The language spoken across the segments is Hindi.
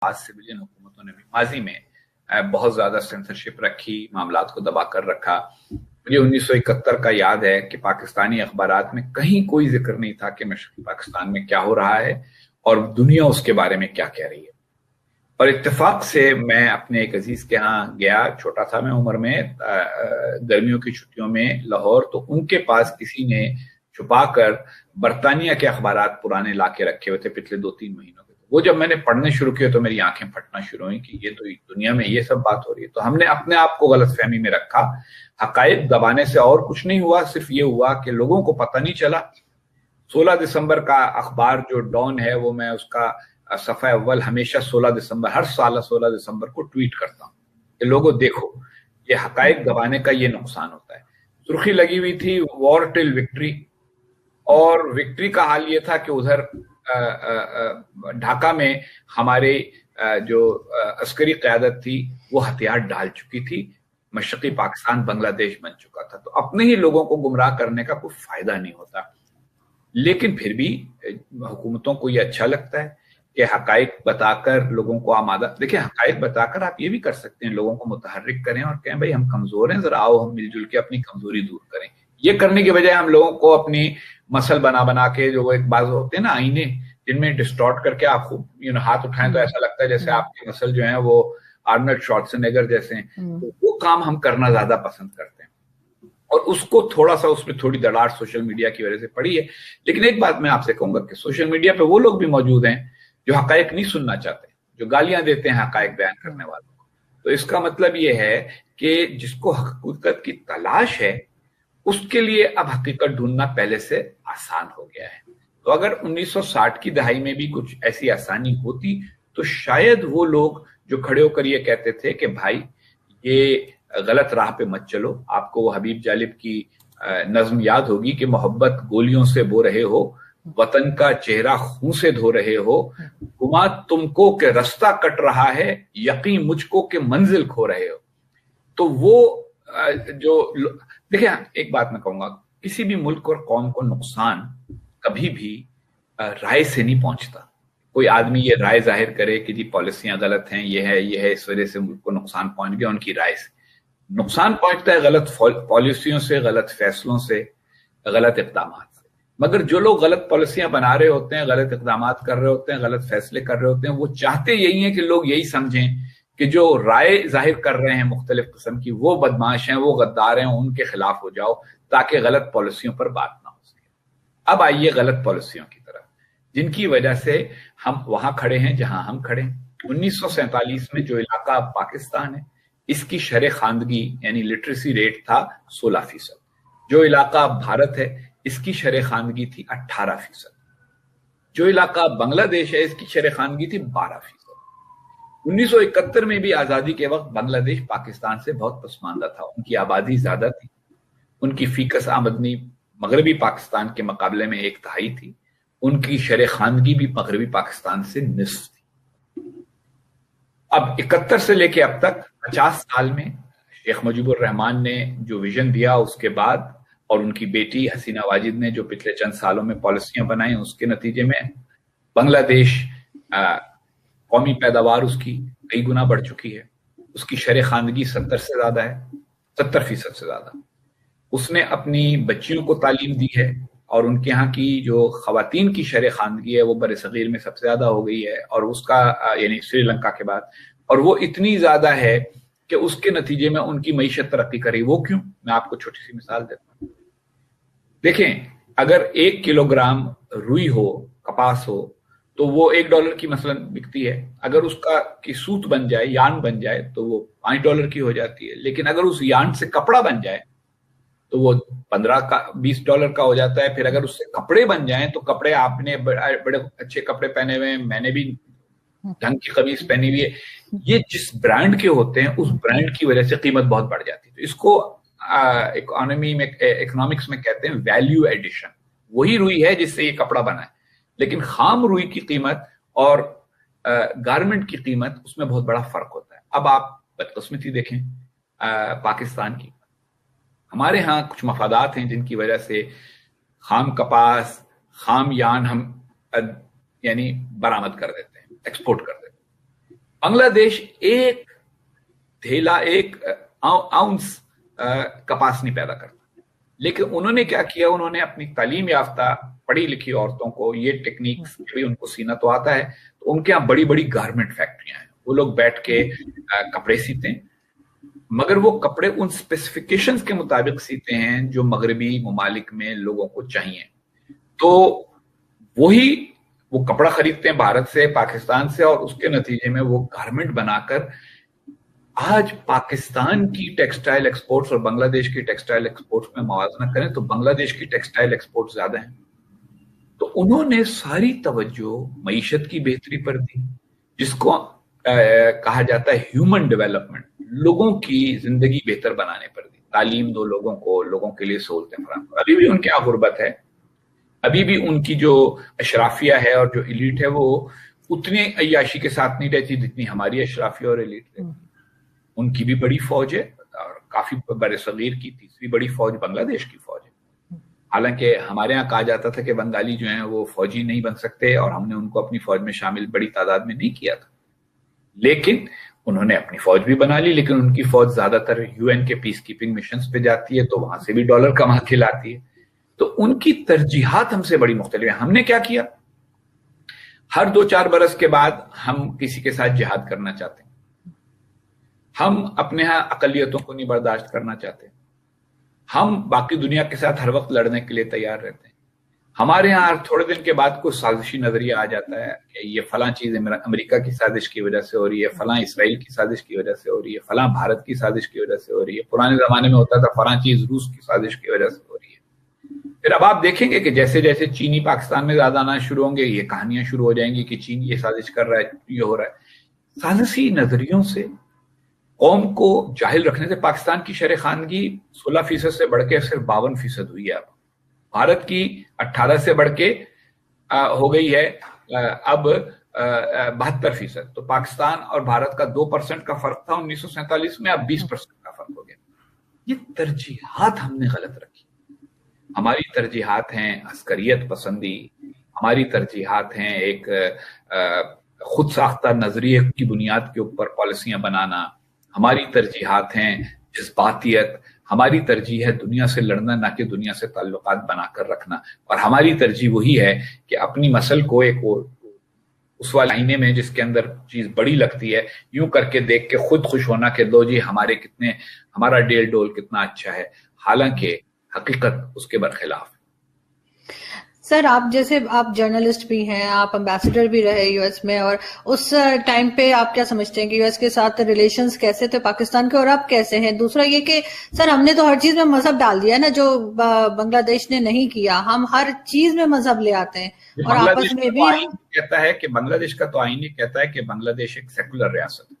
आज सिविलियन हुकूमतों ने भी माजी में बहुत ज्यादा सेंसरशिप रखी, मामलात को दबा कर रखा। मुझे 1971 का याद है कि पाकिस्तानी अखबारात में कहीं कोई जिक्र नहीं था कि मशरक़ी पाकिस्तान में क्या हो रहा है और दुनिया उसके बारे में क्या कह रही है। और इत्तेफाक से मैं अपने एक अजीज के यहाँ गया, छोटा था मैं उम्र में, गर्मियों की छुट्टियों में लाहौर, तो उनके पास किसी ने छुपाकर बरतानिया के अखबारात पुराने लाके रखे हुए थे पिछले 2-3 महीनों के। वो जब मैंने पढ़ने शुरू किए तो मेरी आंखें फटना शुरू हुई कि ये तो दुनिया में ये सब बात हो रही है। तो हमने अपने आप को गलतफहमी में रखा। हकायक दबाने से और कुछ नहीं हुआ, सिर्फ ये हुआ कि लोगों को पता नहीं चला। 16 दिसंबर का अखबार जो डॉन है, वो मैं उसका सफ़ा अव्वल हमेशा 16 दिसंबर, हर साल 16 दिसंबर को ट्वीट करता हूँ कि लोगों देखो, ये हकायक दबाने का ये नुकसान होता है। सुर्खी लगी हुई थी वॉर टिल विक्ट्री, और विक्ट्री का हाल ये था कि उधर ढाका में हमारे जो अस्करी क़यादत थी वो हथियार डाल चुकी थी, मशरक़ी पाकिस्तान बांग्लादेश बन चुका था। तो अपने ही लोगों को गुमराह करने का कोई फायदा नहीं होता। लेकिन फिर भी हुकूमतों को ये अच्छा लगता है कि हकायक बताकर लोगों को आमादा, देखिए हकायक बताकर आप ये भी कर सकते हैं, लोगों को मुतहर्रिक करें और कहें भाई हम कमजोर हैं, जरा आओ हम मिलजुल के अपनी कमजोरी दूर करें। ये करने के बजाय हम लोगों को अपनी मसल बना बना के, जो एक बात होते हैं ना आईने जिनमें डिस्टॉर्ट करके आप खूब हाथ उठाएं तो ऐसा लगता है जैसे आपके मसल जो है वो आर्नल्ड श्वार्ज़नेगर जैसे हैं, तो वो काम हम करना ज्यादा पसंद करते हैं। और उसको थोड़ा सा, उसमें थोड़ी दरार सोशल मीडिया की वजह से पड़ी है। लेकिन एक बात मैं आपसे कहूंगा कि सोशल मीडिया पे वो लोग भी मौजूद हैं जो हकायक नहीं सुनना चाहते, जो गालियां देते हैं हकायक बयान करने वालों को। तो इसका मतलब ये है कि जिसको हकीकत की तलाश है उसके लिए अब हकीकत ढूंढना पहले से आसान हो गया है। तो अगर 1960 की दहाई में भी कुछ ऐसी आसानी होती तो शायद वो लोग जो खड़े होकर ये कहते थे कि भाई ये गलत राह पे मत चलो। आपको वो हबीब जालिब की नज्म याद होगी कि मोहब्बत गोलियों से बो रहे हो, वतन का चेहरा खून से धो रहे हो, गुमा तुमको के रास्ता कट रहा है, यकीन मुझको के मंजिल खो रहे हो। तो वो जो देखिए, एक बात मैं कहूंगा, किसी भी मुल्क और कौम को नुकसान कभी भी राय से नहीं पहुंचता। कोई आदमी ये राय जाहिर करे कि जी पॉलिसियां गलत हैं, ये है, इस वजह से मुल्क को नुकसान पहुंच गया, उनकी राय से नुकसान पहुंचता है, गलत पॉलिसियों से, गलत फैसलों से, गलत इक़दाम से। मगर जो लोग गलत पॉलिसियां बना रहे होते हैं, गलत इक़दाम कर रहे होते हैं, गलत फैसले कर रहे होते हैं, वो चाहते यही है कि लोग यही समझें कि जो राय जाहिर कर रहे हैं मुख्तलिफ किस्म की, वो बदमाश हैं, वो गद्दार हैं, उनके खिलाफ हो जाओ ताकि गलत पॉलिसियों पर बात ना हो सके। अब आइए गलत पॉलिसियों की तरफ, जिनकी वजह से हम वहां खड़े हैं जहां हम खड़े हैं। 1947 में जो इलाका पाकिस्तान है, इसकी शरह खानदगी यानी लिटरेसी रेट था 16%। जो इलाका भारत है, इसकी शरह खानदगी थी 18%। जो इलाका बांग्लादेश है, इसकी शरह खानदगी थी 12%। 1971 में भी आजादी के वक्त बांग्लादेश पाकिस्तान से बहुत पसमानदा था। उनकी आबादी ज्यादा थी, उनकी फीकस आमदनी मगरबी पाकिस्तान के मुकाबले में 1/3 थी, उनकी शरह खानदगी भी मगरबी पाकिस्तान से निस्फ थी। अब 71 से लेके अब तक 50 साल में शेख मुजीबुर रहमान ने जो विजन दिया, उसके बाद और उनकी बेटी हसीना वाजिद ने जो पिछले चंद सालों में पॉलिसियां बनाई, उसके नतीजे में बांग्लादेश कौमी पैदावार उसकी कई गुना बढ़ चुकी है। उसकी शरह खानदगी 70 से ज्यादा है, 70% से ज्यादा। उसने अपनी बच्चियों को तालीम दी है और उनके यहाँ की जो खवातीन की शरह खानदगी है वो बरसगीर में सबसे ज्यादा हो गई है, और उसका यानी श्रीलंका के बाद, और वो इतनी ज्यादा है कि उसके नतीजे में उनकी मईशत तरक्की करी। वो क्यों? मैं आपको छोटी सी मिसाल देता हूँ। देखें, अगर 1 किलोग्राम रुई हो, कपास हो, तो वो $1 की मसलन बिकती है। अगर उसका की सूत बन जाए, यान बन जाए, तो वो $5 की हो जाती है। लेकिन अगर उस यान से कपड़ा बन जाए तो वो 15 का $20 का हो जाता है। फिर अगर उससे कपड़े बन जाएं तो कपड़े, आपने बड़े अच्छे कपड़े पहने हुए हैं, मैंने भी ढंग की कमीज पहनी हुई है, ये जिस ब्रांड के होते हैं उस ब्रांड की वजह से कीमत बहुत बढ़ जाती है। तो इसको इकोनॉमिक्स में कहते हैं वैल्यू एडिशन। वही रुई है जिससे ये कपड़ा बना है, लेकिन खाम रुई की कीमत और गारमेंट की कीमत, उसमें बहुत बड़ा फर्क होता है। अब आप बदकिस्मती देखें पाकिस्तान की, हमारे यहाँ कुछ मफादात हैं जिनकी वजह से खाम कपास, खाम यान हम यानी बरामद कर देते हैं, एक्सपोर्ट कर देते हैं। बांग्लादेश एक थैला, एक आउंस कपास नहीं पैदा करता, लेकिन उन्होंने क्या किया, उन्होंने अपनी तालीम याफ्ता पढ़ी लिखी औरतों को ये टेक्निक्स भी उनको सीना तो आता है, तो उनके यहाँ बड़ी बड़ी गारमेंट फैक्ट्रियां हैं, वो लोग बैठ के कपड़े सीते हैं, मगर वो कपड़े उन स्पेसिफिकेशंस के मुताबिक सीते हैं जो मगरबी ममालिक में लोगों को चाहिए। तो वही वो कपड़ा खरीदते हैं भारत से, पाकिस्तान से, और उसके नतीजे में वो गारमेंट बनाकर आज पाकिस्तान की टेक्सटाइल एक्सपोर्ट्स और बांग्लादेश की टेक्सटाइल एक्सपोर्ट्स में मुआवजा करें तो बांग्लादेश की टेक्सटाइल एक्सपोर्ट ज्यादा है। तो उन्होंने सारी तवज्जो मईशत की बेहतरी पर दी, जिसको कहा जाता है ह्यूमन डेवलपमेंट, लोगों की जिंदगी बेहतर बनाने पर दी, तालीम दो लोगों को, लोगों के लिए सहूलतें फराहम। अभी भी उनके यहाँ गुर्बत है, अभी भी उनकी जो अशराफिया है और जो इलीट है वो उतनी अय्याशी के साथ नहीं रहती जितनी हमारी अशराफिया और इलीट रहती। उनकी भी बड़ी फौज है और काफी बड़े सगीर की तीसरी बड़ी फौज बांग्लादेश की फौज है। हालांकि हमारे यहाँ कहा जाता था कि बंगाली जो हैं वो फौजी नहीं बन सकते, और हमने उनको अपनी फौज में शामिल बड़ी तादाद में नहीं किया था, लेकिन उन्होंने अपनी फौज भी बना ली। लेकिन उनकी फौज ज्यादातर यूएन के पीस कीपिंग मिशन पे जाती है, तो वहां से भी डॉलर कमा के लाती है। तो उनकी तरजीहात हमसे बड़ी मुख्तलिफ है। हमने क्या किया, हर 2-4 बरस के बाद हम किसी के साथ जिहाद करना चाहते हैं, हम अपने यहाँ अकलियतों को नहीं बर्दाश्त करना चाहते, हम बाकी दुनिया के साथ हर वक्त लड़ने के लिए तैयार रहते हैं। हमारे यहाँ थोड़े दिन के बाद कोई साजिशी नजरिया आ जाता है कि ये फलां चीज अमेरिका की साजिश की वजह से हो रही है, फलां इसराइल की साजिश की वजह से हो रही है, फलां भारत की साजिश की वजह से हो रही है, पुराने जमाने में होता था फलां चीज रूस की साजिश की वजह से हो रही है। फिर अब आप देखेंगे कि जैसे जैसे चीनी पाकिस्तान में ज्यादा आना शुरू होंगे, ये कहानियां शुरू हो जाएंगी कि चीन ये साजिश कर रहा है, ये हो रहा है। साजिशी नजरियों से कौम को जाहिल रखने से पाकिस्तान की शरह खानगी 16% से बढ़ के सिर्फ 52% हुई है। अब भारत की 18 से बढ़ के हो गई है अब 72%। तो पाकिस्तान और भारत का 2% का फर्क था 1947 में, अब 20% का फर्क हो गया। ये तरजीहात हमने गलत रखी। हमारी तरजीहात हैं अस्करियत पसंदी, हमारी तरजीहात हैं एक खुद साख्ता नजरिए की बुनियाद के ऊपर पॉलिसियां बनाना, हमारी तरजीहात हैं जज्बातियत, हमारी तरजीह है दुनिया से लड़ना, ना कि दुनिया से ताल्लुकात बनाकर रखना। और हमारी तरजीह वही है कि अपनी मसल को एक उस वाले आईने में जिसके अंदर चीज बड़ी लगती है, यूं करके देख के खुद खुश होना कि दो जी हमारा डेल डोल कितना अच्छा है, हालांकि हकीकत उसके बरखिलाफ है। सर, आप जर्नलिस्ट भी हैं, आप एम्बेसडर भी रहे यूएस में, और उस टाइम पे आप क्या समझते हैं कि यूएस के साथ रिलेशंस कैसे थे पाकिस्तान के, और अब कैसे हैं? दूसरा ये कि सर हमने तो हर चीज में मजहब डाल दिया ना, जो बांग्लादेश ने नहीं किया। हम हर चीज में मजहब ले आते हैं और आपस में भी कहता है कि बांग्लादेश का तो आईन कहता है कि बांग्लादेश एक सेकुलर रियासत है,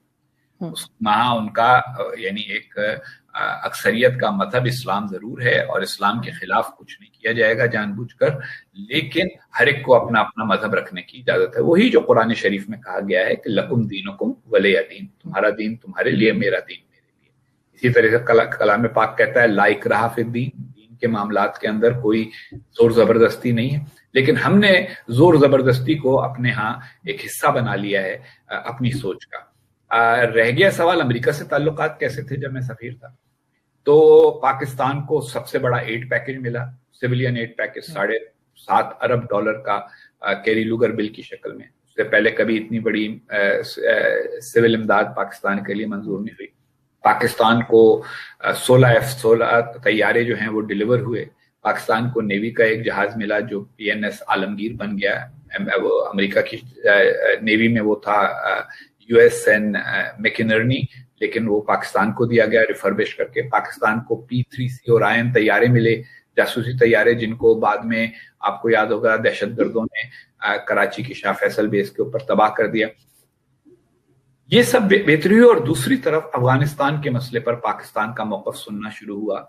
वहां उनका यानी एक अक्सरियत का मजहब इस्लाम जरूर है और इस्लाम के खिलाफ कुछ नहीं किया जाएगा जानबूझकर, लेकिन हर एक को अपना अपना मजहब रखने की इजाजत है। वही जो कुरान शरीफ में कहा गया है कि लकुम दीनुकुम वलिय दीन, तुम्हारा दीन तुम्हारे लिए, मेरा दीन मेरे लिए। इसी तरह से कलाम पाक कहता है ला इकराह फिद्दीन, दीन के मामलात के अंदर कोई जोर जबरदस्ती नहीं है। लेकिन हमने जोर जबरदस्ती को अपने यहाँ एक हिस्सा बना लिया है अपनी सोच का। रह गया सवाल अमेरिका से ताल्लुकात कैसे थे। जब मैं सफीर था तो पाकिस्तान को सबसे बड़ा एड पैकेज मिला, सिविलियन एड पैकेज $7.5 अरब का कैरी लुगर बिल की शक्ल में। उससे पहले कभी इतनी बड़ी सिविल इमदाद पाकिस्तान के लिए मंजूर नहीं हुई। पाकिस्तान को 16 F-16 तैयारे जो हैं वो डिलीवर हुए। पाकिस्तान को नेवी का एक जहाज मिला जो PNS आलमगीर बन गया। वो अमेरिका की नेवी में वो था USN मैकिनर्नी, लेकिन वो पाकिस्तान को दिया गया रिफर्बिश करके। पाकिस्तान को P-3C ओरायन तैयारे मिले, जासूसी तैयारे, जिनको बाद में आपको याद होगा दहशतगर्दों ने कराची की शाह फैसल बेस के ऊपर तबाह कर दिया। ये सब बेहतरी हुई। और दूसरी तरफ अफगानिस्तान के मसले पर पाकिस्तान का मौकफ सुनना शुरू हुआ।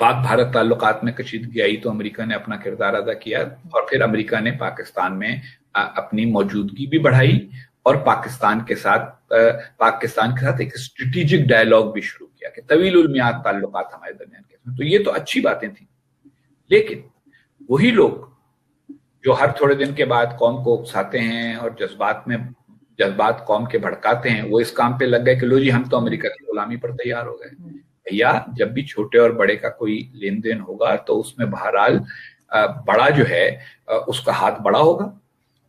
पाक भारत ताल्लुकात में कशीदगी आई तो अमेरिका ने अपना किरदार अदा किया, और फिर अमेरिका ने पाकिस्तान में अपनी मौजूदगी भी बढ़ाई और पाकिस्तान के साथ एक स्ट्रेटेजिक डायलॉग भी शुरू किया कि तवीलुल मियाद ताल्लुकात हमारे दरमियान के। तो ये तो अच्छी बातें थी, लेकिन वही लोग जो हर थोड़े दिन के बाद कौम को उकसाते हैं और जज्बात में जज्बात कौम के भड़काते हैं, वो इस काम पे लग गए कि लो जी हम तो अमेरिका की गुलामी पर तैयार हो गए। भैया जब भी छोटे और बड़े का कोई लेन देन होगा तो उसमें बहरहाल बड़ा जो है उसका हाथ बड़ा होगा।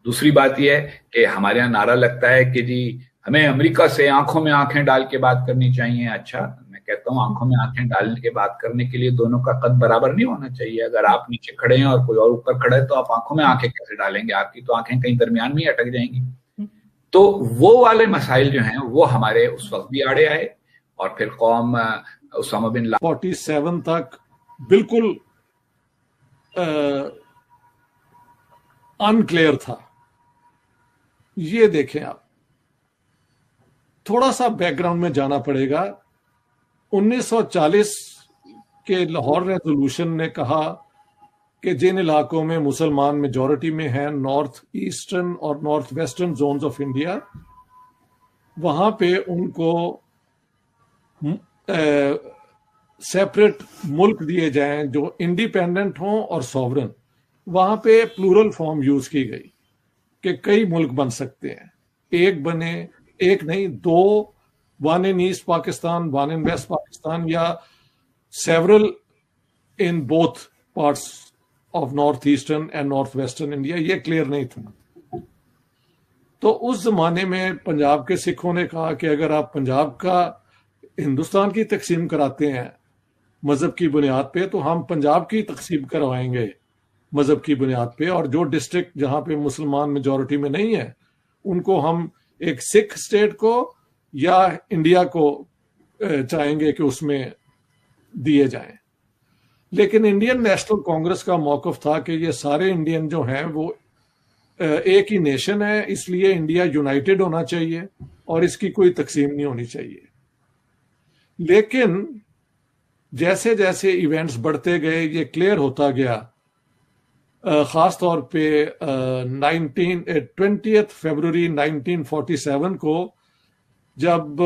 दूसरी बात यह है कि हमारे यहाँ नारा लगता है कि जी हमें अमेरिका से आंखों में आंखें डाल के बात करनी चाहिए। अच्छा, मैं कहता हूँ आंखों में आंखें डालने के बात करने के लिए दोनों का कद बराबर नहीं होना चाहिए। अगर आप नीचे खड़े हैं और कोई और ऊपर खड़ा है तो आप आंखों में आंखें कैसे डालेंगे? आपकी तो आंखें कहीं दरमियान में अटक जाएंगी। तो वो वाले मसाइल जो हैं वो हमारे उस वक्त भी आड़े आए और फिर कौम उसामा बिन लादेन 47 तक बिल्कुल अनक्लियर था। ये देखें आप, थोड़ा सा बैकग्राउंड में जाना पड़ेगा। 1940 के लाहौर रेजोल्यूशन ने कहा कि जिन इलाकों में मुसलमान मेजॉरिटी में हैं, नॉर्थ ईस्टर्न और north western zones of India, वहां पे उनको सेपरेट मुल्क दिए जाएं जो इंडिपेंडेंट हों और सॉवरन। वहां पे प्लूरल फॉर्म यूज की गई कि कई मुल्क बन सकते हैं, एक बने, एक नहीं, दो, one in east Pakistan, one in west Pakistan, या several in both parts of north eastern and north western India. ये क्लियर नहीं था। तो उस जमाने में पंजाब के सिखों ने कहा कि अगर आप पंजाब का हिंदुस्तान की तकसीम कराते हैं मजहब की बुनियाद पे, तो हम पंजाब की तकसीम करवाएंगे मजहब की बुनियाद पे, और जो डिस्ट्रिक्ट जहां पे मुसलमान मेजॉरिटी में नहीं है उनको हम एक सिख स्टेट को या इंडिया को चाहेंगे कि उसमें दिए जाएं। लेकिन इंडियन नेशनल कांग्रेस का मौकफ था कि ये सारे इंडियन जो हैं वो एक ही नेशन है, इसलिए इंडिया यूनाइटेड होना चाहिए और इसकी कोई तकसीम नहीं होनी चाहिए। लेकिन जैसे जैसे इवेंट्स बढ़ते गए ये क्लियर होता गया। खास तौर पे 20 फरवरी 1947 को जब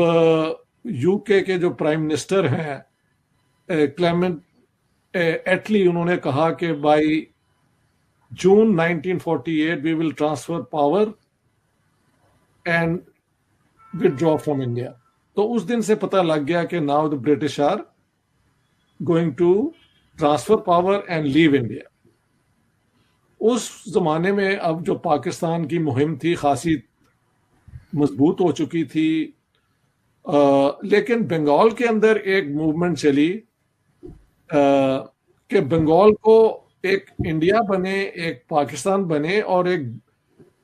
यूके के जो प्राइम मिनिस्टर हैं क्लेमेंट एटली, उन्होंने कहा कि by June 1948 we will transfer power and withdraw from India. तो उस दिन से पता लग गया कि now the British are going to transfer power and leave India. उस जमाने में अब जो पाकिस्तान की मुहिम थी खासी मजबूत हो चुकी थी, लेकिन बंगाल के अंदर एक मूवमेंट चली कि बंगाल को एक इंडिया बने, एक पाकिस्तान बने और एक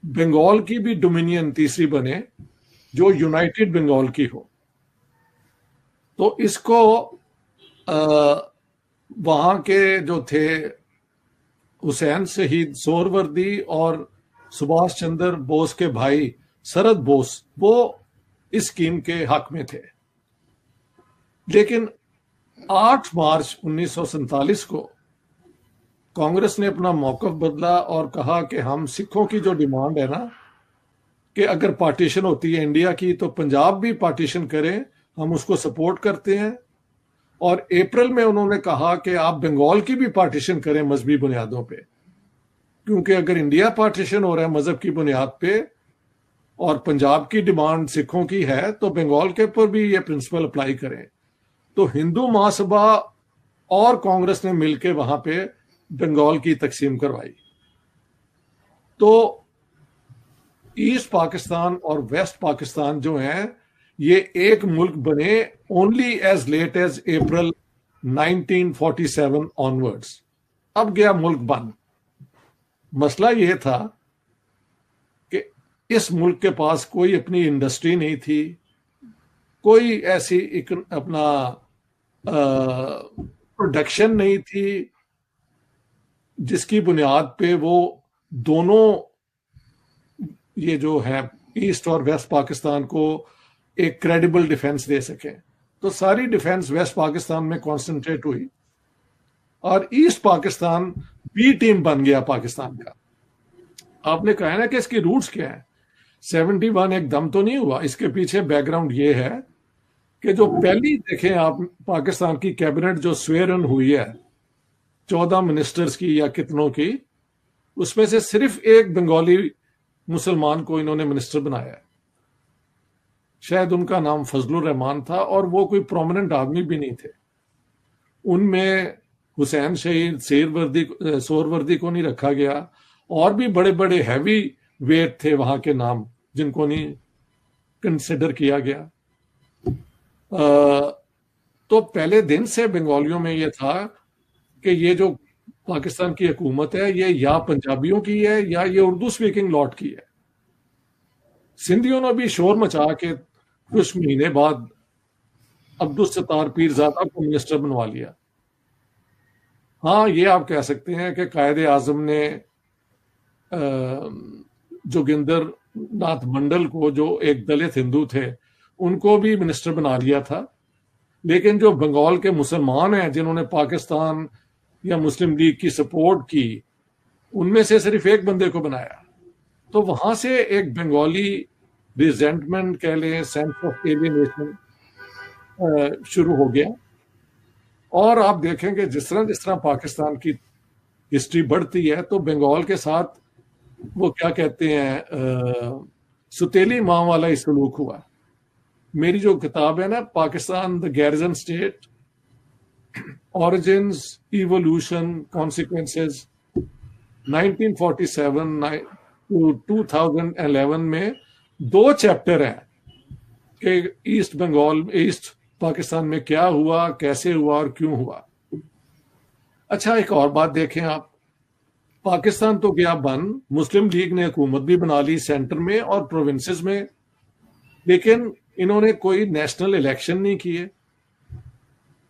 बंगाल की भी डोमिनियन तीसरी बने जो यूनाइटेड बंगाल की हो। तो इसको वहां के जो थे हुसैन शहीद सोहरवर्दी और सुभाष चंद्र बोस के भाई शरद बोस, वो इस स्कीम के हक में थे। लेकिन 8 मार्च 1947 को कांग्रेस ने अपना मौकफ बदला और कहा कि हम सिखों की जो डिमांड है ना कि अगर पार्टीशन होती है इंडिया की तो पंजाब भी पार्टीशन करें, हम उसको सपोर्ट करते हैं। और अप्रैल में उन्होंने कहा कि आप बंगाल की भी पार्टीशन करें मजहबी बुनियादों पे, क्योंकि अगर इंडिया पार्टीशन हो रहा है मजहब की बुनियाद पे और पंजाब की डिमांड सिखों की है तो बंगाल के ऊपर भी ये प्रिंसिपल अप्लाई करें। तो हिंदू महासभा और कांग्रेस ने मिलकर वहां पे बंगाल की तकसीम करवाई। तो ईस्ट पाकिस्तान और वेस्ट पाकिस्तान जो हैं ये एक मुल्क बने ओनली एज लेट एज अप्रैल 1947 ऑनवर्ड्स। अब गया मुल्क बन। मसला ये था कि इस मुल्क के पास कोई अपनी इंडस्ट्री नहीं थी, कोई ऐसी अपना प्रोडक्शन नहीं थी जिसकी बुनियाद पे वो दोनों ये जो है ईस्ट और वेस्ट पाकिस्तान को एक क्रेडिबल डिफेंस दे सके। तो सारी डिफेंस वेस्ट पाकिस्तान में कॉन्सेंट्रेट हुई और ईस्ट पाकिस्तान बी टीम बन गया पाकिस्तान का। आपने कहा है ना कि इसकी रूट्स क्या है। 71 एकदम तो नहीं हुआ, इसके पीछे बैकग्राउंड ये है कि जो पहली देखें आप पाकिस्तान की कैबिनेट जो स्वेरन हुई है 14 मिनिस्टर्स की या कितनों की, उसमें से सिर्फ एक बंगाली मुसलमान को इन्होंने मिनिस्टर बनाया है। शायद उनका नाम फजलुर रहमान था, और वो कोई प्रोमिनेंट आदमी भी नहीं थे। उनमें हुसैन शहीद सोहरवर्दी को नहीं रखा गया, और भी बड़े बड़े हैवी वेट थे वहां के नाम जिनको नहीं कंसिडर किया गया। तो पहले दिन से बंगालियों में ये था कि ये जो पाकिस्तान की हुकूमत है ये या पंजाबियों की है या ये उर्दू स्पीकिंग लॉट की है। सिंधियों ने भी शोर मचा के कुछ महीने बाद अब्दुल सत्तार पीरजादा को मिनिस्टर बनवा लिया। हाँ, ये आप कह सकते हैं कि कायदे आजम ने जोगिंदर नाथ मंडल को, जो एक दलित हिंदू थे, उनको भी मिनिस्टर बना लिया था। लेकिन जो बंगाल के मुसलमान हैं जिन्होंने पाकिस्तान या मुस्लिम लीग की सपोर्ट की, उनमें से सिर्फ एक बंदे को बनाया। तो वहां से एक बंगाली रिजेंटमेंट कह लें, सेंस ऑफ एलियनेशन शुरू हो गया। और आप देखेंगे जिस तरह पाकिस्तान की हिस्ट्री बढ़ती है तो बंगाल के साथ वो क्या कहते हैं, सुतेली माँ वाला ही सलूक हुआ। मेरी जो किताब है ना, Pakistan the garrison state, origins, evolution, consequences, 1947 to 2011 में 2 चैप्टर हैं कि ईस्ट पाकिस्तान में क्या हुआ, कैसे हुआ और क्यों हुआ। अच्छा, एक और बात देखें आप, पाकिस्तान तो गया बन, मुस्लिम लीग ने हुकूमत भी बना ली सेंटर में और प्रोविंसेस में, लेकिन इन्होंने कोई नेशनल इलेक्शन नहीं किए।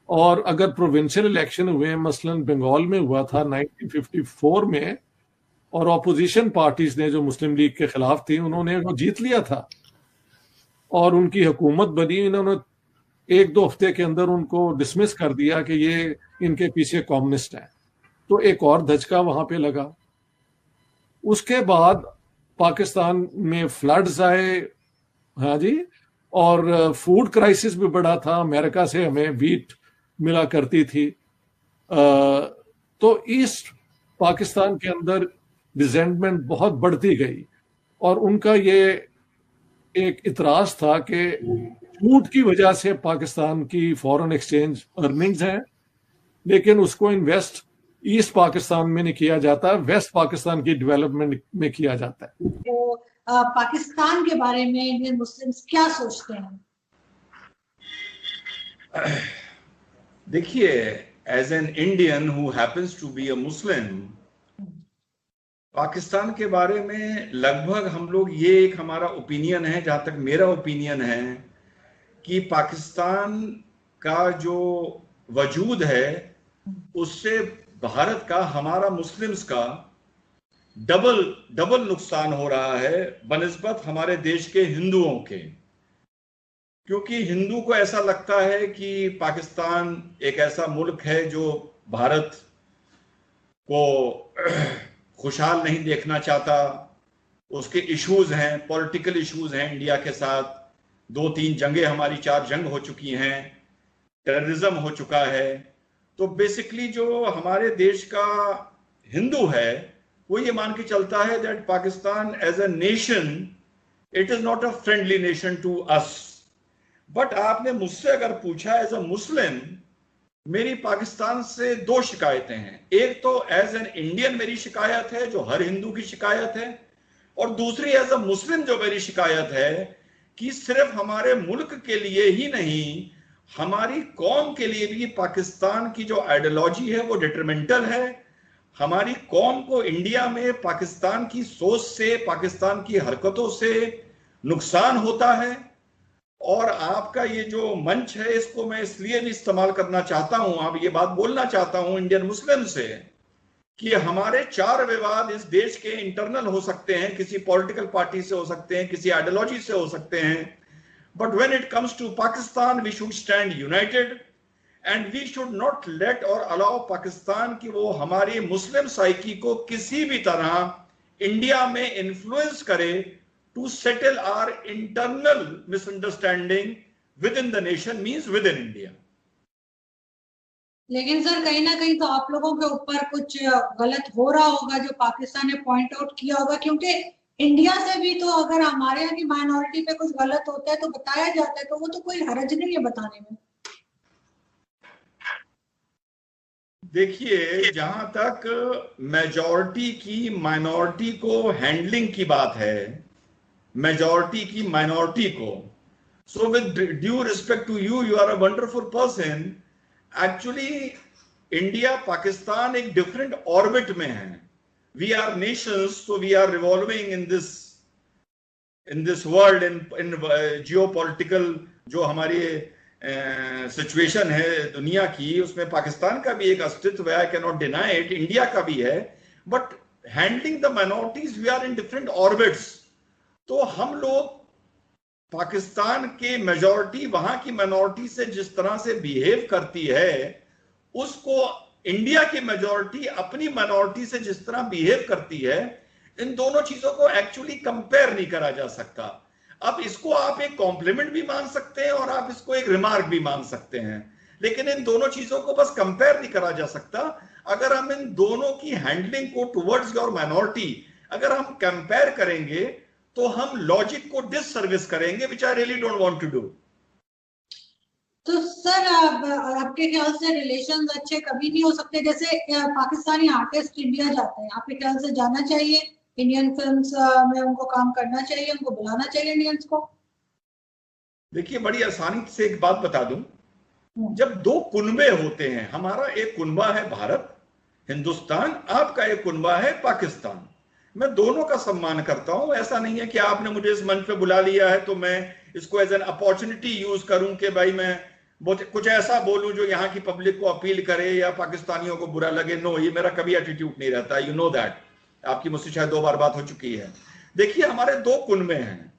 और अगर प्रोविंशियल इलेक्शन हुए, मसलन बंगाल में हुआ था 1954 में, और ऑपोजिशन पार्टीज ने जो मुस्लिम लीग के खिलाफ थी उन्होंने वो जीत लिया था और उनकी हुकूमत बनी। इन्होंने 1-2 हफ्ते के अंदर उनको डिसमिस कर दिया कि ये इनके पीछे कम्युनिस्ट हैं। तो एक और धचका वहां पे लगा। उसके बाद पाकिस्तान में फ्लड्स आए, हाँ जी, और फूड क्राइसिस भी बढ़ा था। अमेरिका से हमें व्हीट मिला करती थी। तो ईस्ट पाकिस्तान के अंदर रिजेंटमेंट बहुत बढ़ती गई और उनका ये एक इतराज था कि छूट की वजह से पाकिस्तान की फॉरेन एक्सचेंज अर्निंग्स हैं, लेकिन उसको इन्वेस्ट ईस्ट पाकिस्तान में नहीं किया जाता, वेस्ट पाकिस्तान की डेवलपमेंट में किया जाता है। तो पाकिस्तान के बारे में इंडियन मुस्लिम्स क्या सोचते हैं? देखिए, as an Indian who happens to be a Muslim, Pakistan के बारे में लगभग हम लोग, ये एक हमारा ओपिनियन है, जहां तक मेरा ओपिनियन है, कि पाकिस्तान का जो वजूद है उससे भारत का, हमारा मुस्लिम्स का डबल नुकसान हो रहा है बनिस्बत हमारे देश के हिंदुओं के। क्योंकि हिंदू को ऐसा लगता है कि पाकिस्तान एक ऐसा मुल्क है जो भारत को खुशहाल नहीं देखना चाहता, उसके इश्यूज हैं, पॉलिटिकल इश्यूज हैं इंडिया के साथ, 2-3 जंगें हमारी, 4 जंग हो चुकी हैं, टेररिज्म हो चुका है। तो बेसिकली जो हमारे देश का हिंदू है वो ये मान के चलता है that Pakistan as a nation, it is not a friendly nation to us. But आपने मुझसे अगर पूछा एज अ मुस्लिम, मेरी पाकिस्तान से 2 शिकायतें हैं। एक तो एज एन इंडियन मेरी शिकायत है, जो हर हिंदू की शिकायत है, और दूसरी एज अ मुस्लिम जो मेरी शिकायत है कि सिर्फ हमारे मुल्क के लिए ही नहीं, हमारी कौम के लिए भी पाकिस्तान की जो आइडियोलॉजी है वो डिटरमेंटल है। हमारी कौम को इंडिया में पाकिस्तान की सोच से, पाकिस्तान की हरकतों से नुकसान होता है। और आपका ये जो मंच है इसको मैं इसलिए भी इस्तेमाल करना चाहता हूं, आप ये बात बोलना चाहता हूं इंडियन मुस्लिम से, कि हमारे 4 विवाद इस देश के इंटरनल हो सकते हैं, किसी पॉलिटिकल पार्टी से हो सकते हैं, किसी आइडियोलॉजी से हो सकते हैं, but when it comes to Pakistan we should stand united and we should not let or allow Pakistan कि वो हमारी मुस्लिम साइकी को किसी भी तरह इंडिया में इन्फ्लुएंस करे to settle our internal misunderstanding within the nation, means within India. लेकिन सर कहीं ना कहीं तो आप लोगों के ऊपर कुछ गलत हो रहा होगा जो पाकिस्तान ने पॉइंट आउट किया होगा, क्योंकि इंडिया से भी तो अगर हमारे यहाँ की माइनॉरिटी पे कुछ गलत होता है तो बताया जाता है, तो वो तो कोई हर्ज नहीं है बताने में। देखिए, जहां तक मेजॉरिटी की माइनॉरिटी को हैंडलिंग की बात है, मेजॉरिटी की माइनॉरिटी को, so with due respect to you, you are a wonderful person. Actually India Pakistan एक डिफरेंट ऑर्बिट में है। We are nations, so we are revolving in this world, in geopolitical जो हमारी सिचुएशन है दुनिया की, उसमें पाकिस्तान का भी एक अस्तित्व है, I can not deny it, India का भी है, but handling the minorities we are in different orbits. तो हम लोग पाकिस्तान के मेजॉरिटी वहां की माइनॉरिटी से जिस तरह से बिहेव करती है, उसको इंडिया की मेजॉरिटी अपनी माइनॉरिटी से जिस तरह बिहेव करती है, इन दोनों चीजों को एक्चुअली कंपेयर नहीं करा जा सकता। अब इसको आप एक कॉम्प्लीमेंट भी मान सकते हैं और आप इसको एक रिमार्क भी मान सकते हैं, लेकिन इन दोनों चीजों को बस कंपेयर नहीं करा जा सकता। अगर हम इन दोनों की हैंडलिंग को टुवर्ड्स योर माइनॉरिटी अगर हम कंपेयर करेंगे तो हम लॉजिक को डिससर्विस करेंगे, which I really don't want to do. तो सर आपके ख्याल से रिलेशंस अच्छे कभी नहीं हो सकते? जैसे पाकिस्तानी आर्टिस्ट इंडिया जाते हैं, आपके ख्याल से जाना चाहिए इंडियन फिल्म्स में, उनको काम करना चाहिए, उनको बुलाना चाहिए इंडियंस को? देखिए, बड़ी आसानी से एक बात बता दूं, जब दो कुनबे होते हैं, हमारा एक कुनबा है भारत हिंदुस्तान, आपका एक कुनबा है पाकिस्तान, मैं दोनों का सम्मान करता हूं। ऐसा नहीं है कि आपने मुझे इस मंच पे बुला लिया है तो मैं इसको एज एन अपॉर्चुनिटी यूज करूं कि भाई मैं कुछ ऐसा बोलूं जो यहाँ की पब्लिक को अपील करे या पाकिस्तानियों को बुरा लगे। नो, ये मेरा कभी एटीट्यूड नहीं रहता, यू नो दैट। आपकी मुझसे शायद 2 बार बात हो चुकी है। देखिए, हमारे 2 कुनबे हैं,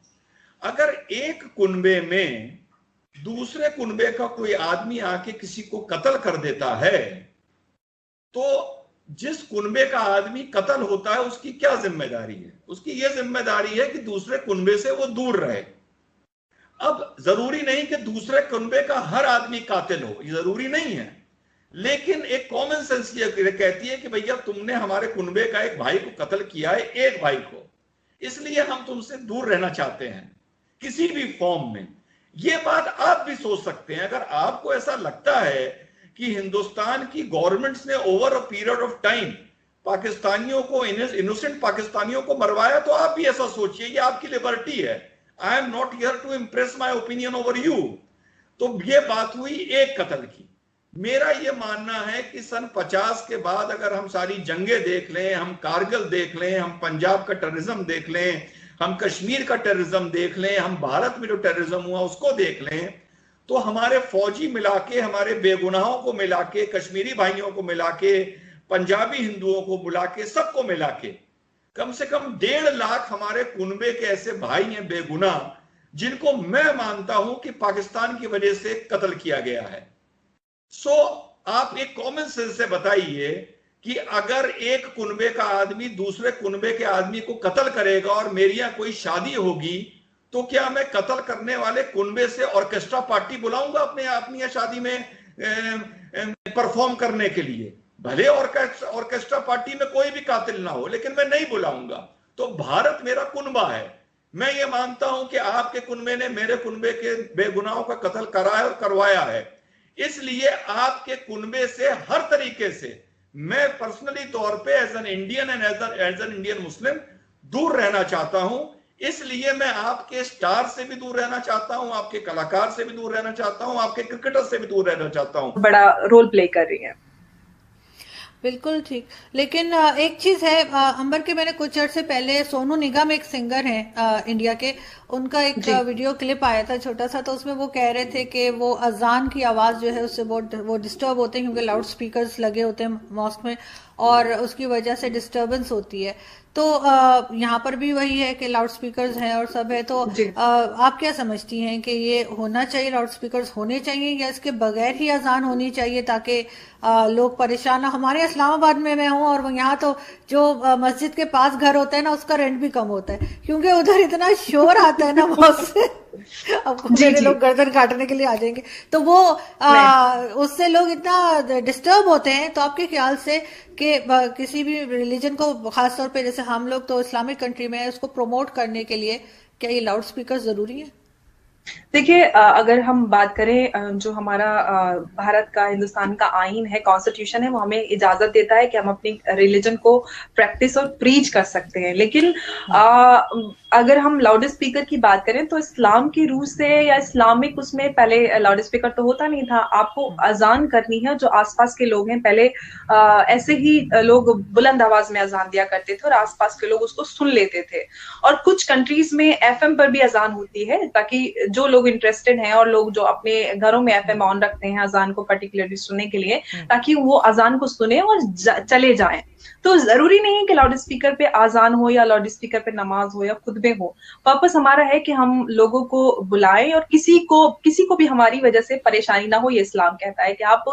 अगर एक कुनबे में दूसरे कुनबे का कोई आदमी आके किसी को कत्ल कर देता है, तो जिस कुनबे का आदमी कत्ल होता है उसकी क्या जिम्मेदारी है? उसकी यह जिम्मेदारी है कि दूसरे कुनबे से वो दूर रहे। अब जरूरी नहीं कि दूसरे कुनबे का हर आदमी कातिल हो, ये जरूरी नहीं है, लेकिन एक कॉमन सेंस ये कहती है कि भैया तुमने हमारे कुनबे का एक भाई को कत्ल किया है, एक भाई को, इसलिए हम तुमसे दूर रहना चाहते हैं किसी भी फॉर्म में। ये बात आप भी सोच सकते हैं। अगर आपको ऐसा लगता है कि हिंदुस्तान की गवर्नमेंट्स ने over a period of time पाकिस्तानियों को, इनोसेंट पाकिस्तानियों को मरवाया, तो आप भी ऐसा सोचिए, ये आपकी लिबर्टी है। I am not here to impress my opinion over you. तो ये बात हुई एक कत्ल की। मेरा ये मानना है कि सन 50 के बाद अगर हम सारी जंगें देख लें, हम कारगिल देख लें, हम पंजाब का टेररिज्म देख लें, हम कश्मीर का टेररिज्म देख लें, हम भारत में जो टेररिज्म हुआ उसको देख लें, तो हमारे फौजी मिला के, हमारे बेगुनाहों को मिला के, कश्मीरी भाइयों को मिला के, पंजाबी हिंदुओं को बुला के, सबको मिला के कम से कम 1.5 लाख हमारे कुनबे के ऐसे भाई हैं बेगुनाह, जिनको मैं मानता हूं कि पाकिस्तान की वजह से कत्ल किया गया है। सो आप एक कॉमन सेंस से बताइए कि अगर एक कुनबे का आदमी दूसरे कुनबे के आदमी को कत्ल करेगा और मेरी यहां कोई शादी होगी, तो क्या मैं कत्ल करने वाले कुनबे से ऑर्केस्ट्रा पार्टी बुलाऊंगा अपनी शादी में परफॉर्म करने के लिए? भले ऑर्केस्ट्रा पार्टी में कोई भी कातिल ना हो, लेकिन मैं नहीं बुलाऊंगा। तो भारत मेरा कुनबा है। मैं ये मानता हूं कि आपके कुनबे ने मेरे कुनबे के बेगुनाहों का कत्ल कराया और करवाया है, इसलिए आपके कुनबे से हर तरीके से मैं पर्सनली तौर पे as an Indian and as an Indian Muslim दूर रहना चाहता हूं। इसलिए मैं आपके स्टार से भी दूर रहना चाहता हूं, आपके कलाकार से भी दूर रहना चाहता हूं, आपके क्रिकेटर से भी दूर रहना चाहता हूं। बड़ा रोल प्ले कर रही है। बिल्कुल ठीक। लेकिन एक चीज है अंबर के, मैंने कुछ अर्से पहले सोनू निगम एक सिंगर हैं इंडिया के, उनका एक वीडियो क्लिप आया था छोटा सा, तो उसमें वो कह रहे थे कि वो अजान की आवाज जो है उससे बहुत वो डिस्टर्ब होते हैं, क्योंकि लाउड स्पीकर्स लगे होते हैं मॉस्क में और उसकी वजह से डिस्टर्बेंस होती है। तो यहाँ पर भी वही है कि लाउड स्पीकर्स हैं और सब है, तो आप क्या समझती हैं कि ये होना चाहिए, लाउड स्पीकर्स होने चाहिए, या इसके बगैर ही अजान होनी चाहिए ताकि लोग परेशान ना? हमारे इस्लामाबाद में मैं हूँ और यहाँ तो जो मस्जिद के पास घर होता है ना, उसका रेंट भी कम होता है, क्योंकि उधर इतना शोर आता है ना मॉस्क से। बिल्कुल। अब जी मेरे जी लोग गर्दन काटने के लिए आ जाएंगे, तो वो उससे लोग इतना डिस्टर्ब होते हैं। तो आपके ख्याल से कि किसी भी रिलीजन को, खासतौर पे जैसे हम लोग तो इस्लामिक कंट्री में है, उसको प्रमोट करने के लिए क्या ये लाउड स्पीकर जरूरी है? देखिए, अगर हम बात करें, जो हमारा भारत का, हिंदुस्तान का आईन है, कॉन्स्टिट्यूशन है, वो हमें इजाजत देता है कि हम अपनी रिलीजन को प्रैक्टिस और प्रीच कर सकते हैं। लेकिन अगर हम लाउड स्पीकर की बात करें तो इस्लाम की रूह से या इस्लामिक उसमें पहले लाउड स्पीकर तो होता नहीं था। आपको अजान करनी है, जो आसपास के लोग हैं, पहले ऐसे ही लोग बुलंद आवाज में अजान दिया करते थे और आसपास के लोग उसको सुन लेते थे। और कुछ कंट्रीज में एफएम पर भी अजान होती है, ताकि जो लोग इंटरेस्टेड हैं और लोग जो अपने घरों में एफएम ऑन रखते हैं अजान को पर्टिकुलरली सुनने के लिए, ताकि वो अजान को सुने और चले जाएं। तो जरूरी नहीं है कि लाउड स्पीकर पे आजान हो या लाउड स्पीकर पे नमाज हो या खुतबे हो। पर्पस हमारा है कि हम लोगों को बुलाएं और किसी को भी हमारी वजह से परेशानी ना हो। ये इस्लाम कहता है कि आप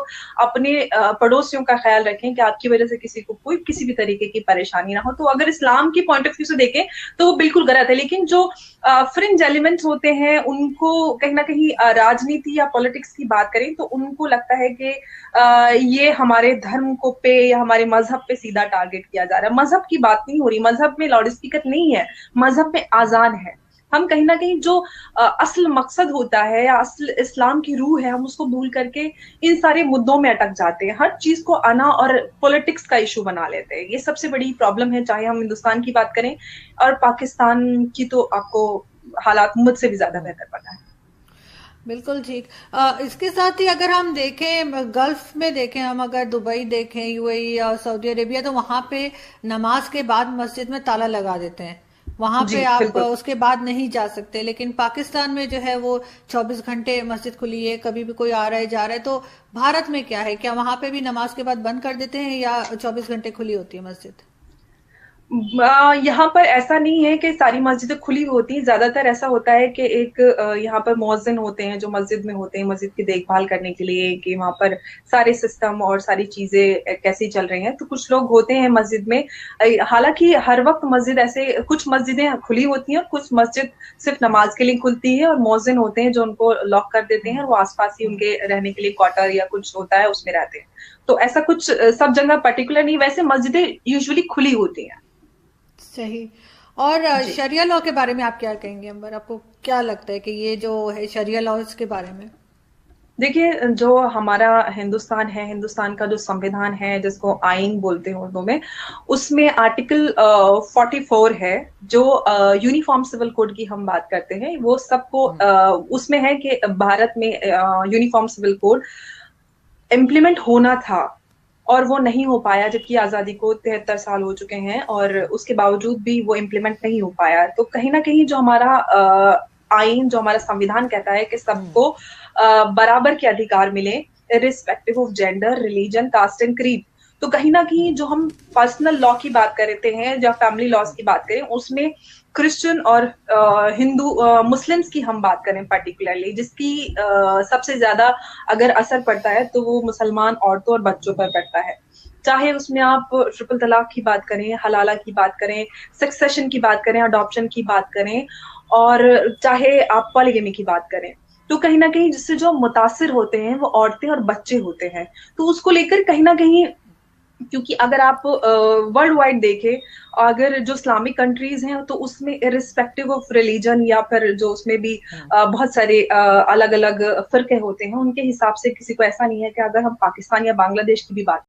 अपने पड़ोसियों का ख्याल रखें, कि आपकी वजह से किसी को कोई किसी भी तरीके की परेशानी ना हो। तो अगर इस्लाम की पॉइंट ऑफ व्यू से देखें तो वो बिल्कुल गलत है। लेकिन जो फ्रिंज एलिमेंट्स होते हैं, उनको कहीं ना कहीं राजनीति या पॉलिटिक्स की बात करें तो उनको लगता है कि ये हमारे धर्म को पे या हमारे मजहब पे सीधा टारगेट किया जा रहा है। मजहब की बात नहीं हो रही, मजहब में लाउड स्पीकर नहीं है, मजहब में आजान है। हम कहीं ना कहीं जो असल मकसद होता है या असल इस्लाम की रूह है, हम उसको भूल करके इन सारे मुद्दों में अटक जाते हैं। हर चीज को आना और पॉलिटिक्स का इशू बना लेते हैं। ये सबसे बड़ी प्रॉब्लम है, चाहे हम हिंदुस्तान की बात करें और पाकिस्तान की, तो आपको हालात मुझसे भी ज्यादा बेहतर पता है। बिल्कुल ठीक। इसके साथ ही अगर हम देखें, गल्फ में देखें, हम अगर दुबई देखें, यूएई और सऊदी अरेबिया, तो वहां पे नमाज के बाद मस्जिद में ताला लगा देते हैं। वहां पे आप उसके बाद नहीं जा सकते। लेकिन पाकिस्तान में जो है वो 24 घंटे मस्जिद खुली है, कभी भी कोई आ रहा है जा रहा है। तो भारत में क्या है, क्या वहां पे भी नमाज के बाद बंद कर देते हैं या 24 घंटे खुली होती है मस्जिद? यहाँ पर ऐसा नहीं है कि सारी मस्जिदें खुली होती हैं। ज्यादातर ऐसा होता है कि एक यहाँ पर मुअज्जिन होते हैं जो मस्जिद में होते हैं मस्जिद की देखभाल करने के लिए, कि वहाँ पर सारे सिस्टम और सारी चीजें कैसी चल रही हैं। तो कुछ लोग होते हैं मस्जिद में। हालांकि हर वक्त मस्जिद ऐसे, कुछ मस्जिदें खुली होती हैं और कुछ मस्जिद सिर्फ नमाज के लिए खुलती है, और मुअज्जिन होते हैं जो उनको लॉक कर देते हैं और वो आसपास ही उनके रहने के लिए क्वार्टर या कुछ होता है उसमें रहते हैं। तो ऐसा कुछ सब जगह पर्टिकुलर नहीं, वैसे मस्जिदें यूजुअली खुली होती हैं। सही। और शरिया लॉ के बारे में आप क्या कहेंगे अंबर? आपको क्या लगता है कि ये जो है शरिया लॉ, इसके बारे में? देखिए, जो हमारा हिंदुस्तान है, हिंदुस्तान का जो संविधान है जिसको आइन बोलते हैं उर्दू में, उसमें आर्टिकल 44 है जो यूनिफॉर्म सिविल कोड की हम बात करते हैं। वो सबको उसमें है कि भारत में यूनिफॉर्म सिविल कोड इम्प्लीमेंट होना था और वो नहीं हो पाया, जबकि आजादी को 73 साल हो चुके हैं और उसके बावजूद भी वो इम्प्लीमेंट नहीं हो पाया। तो कहीं ना कहीं जो हमारा आइन, जो हमारा संविधान कहता है कि सबको बराबर के अधिकार मिले, irrespective of gender, religion, caste and creed. तो कहीं ना कहीं जो हम पर्सनल लॉ की बात करते हैं, जब फैमिली लॉज की बात करें, उसमें क्रिश्चियन और हिंदू मुस्लिम्स की हम बात करें पर्टिकुलरली, जिसकी सबसे ज्यादा अगर असर पड़ता है तो वो मुसलमान औरतों और बच्चों पर पड़ता है। चाहे उसमें आप ट्रिपल तलाक की बात करें, हलाला की बात करें, सक्सेशन की बात करें, अडॉप्शन की बात करें, और चाहे आप पॉलीगैमी की बात करें, तो कहीं ना कहीं जिससे जो मुतासिर होते हैं वो औरतें और बच्चे होते हैं। तो उसको लेकर कहीं ना कहीं, क्योंकि अगर आप वर्ल्ड वाइड देखें, अगर जो इस्लामिक कंट्रीज हैं तो उसमें इर्रिस्पेक्टिव ऑफ रिलीजन या फिर जो उसमें भी बहुत सारे अलग अलग फिरके होते हैं, उनके हिसाब से किसी को ऐसा नहीं है कि अगर हम पाकिस्तान या बांग्लादेश की भी बात